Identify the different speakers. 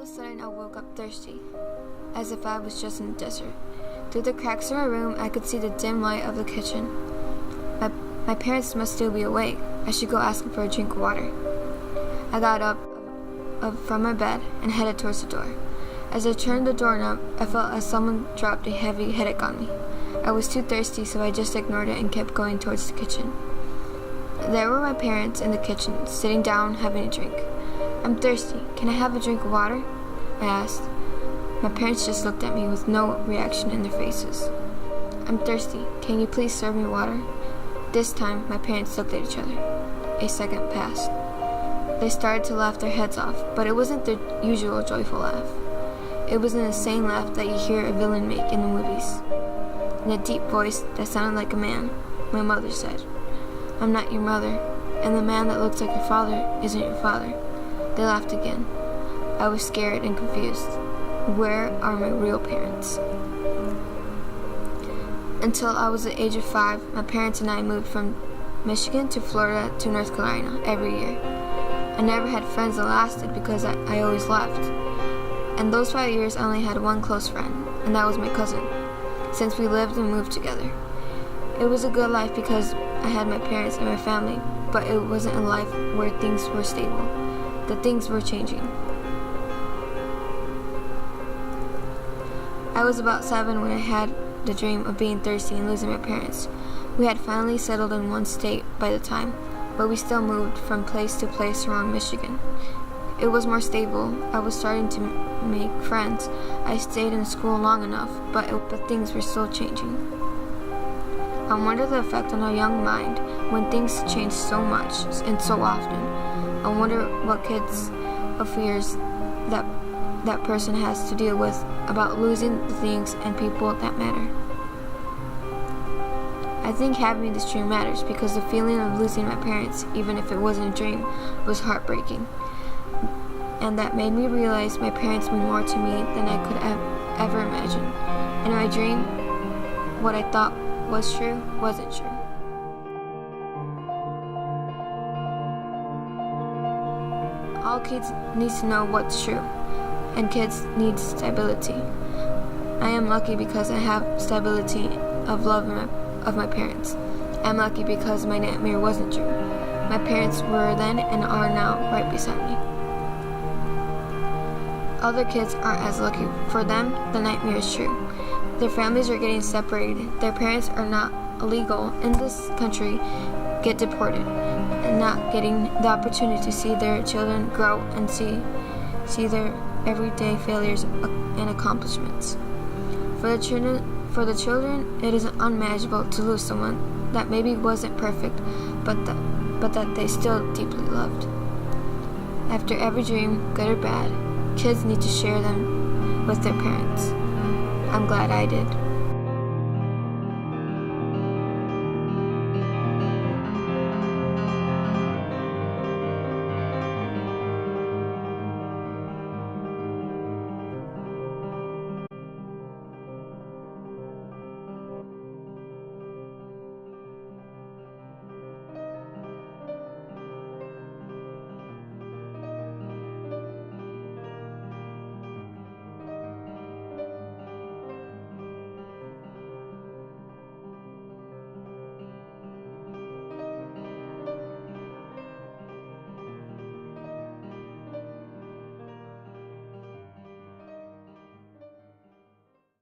Speaker 1: of a sudden I woke up thirsty, as if I was just in the desert. Through the cracks in my room, I could see the dim light of the kitchen. My parents must still be awake. I should go ask them for a drink of water. I got up from my bed and headed towards the door. As I turned the doorknob, I felt as someone dropped a heavy headache on me. I was too thirsty, so I just ignored it and kept going towards the kitchen. There were my parents in the kitchen, sitting down, having a drink. "I'm thirsty. Can I have a drink of water?" I asked. My parents just looked at me with no reaction in their faces. "I'm thirsty. Can you please serve me water?" This time, my parents looked at each other. A second passed. They started to laugh their heads off, but it wasn't their usual joyful laugh. It was an insane laugh that you hear a villain make in the movies. In a deep voice that sounded like a man, my mother said, "I'm not your mother, and the man that looks like your father isn't your father." They laughed again. I was scared and confused. Where are my real parents? Until I was the age of 5, my parents and I moved from Michigan to Florida to North Carolina every year. I never had friends that lasted because I always left. In those 5 years, I only had one close friend, and that was my cousin, since we lived and moved together. It was a good life because I had my parents and my family, but it wasn't a life where things were stable. The things were changing. I was about 7 when I had the dream of being thirsty and losing my parents. We had finally settled in one state by the time, but we still moved from place to place around Michigan. It was more stable. I was starting to make friends. I stayed in school long enough, but things were still changing. I wonder the effect on a young mind when things change so much and so often. I wonder what kids of fears that person has to deal with about losing the things and people that matter. I think having this dream matters because the feeling of losing my parents, even if it wasn't a dream, was heartbreaking. And that made me realize my parents mean more to me than I could ever imagine. In my dream, what I thought was true wasn't true. All kids need to know what's true, and kids need stability. I am lucky because I have stability of love of my parents. I'm lucky because my nightmare wasn't true. My parents were then and are now right beside me. Other kids aren't as lucky. For them, the nightmare is true. Their families are getting separated. Their parents are not illegal in this country, get deported, and not getting the opportunity to see their children grow and see their everyday failures and accomplishments. For the children, it is unimaginable to lose someone that maybe wasn't perfect, but that they still deeply loved. After every dream, good or bad, kids need to share them with their parents. I'm glad I did.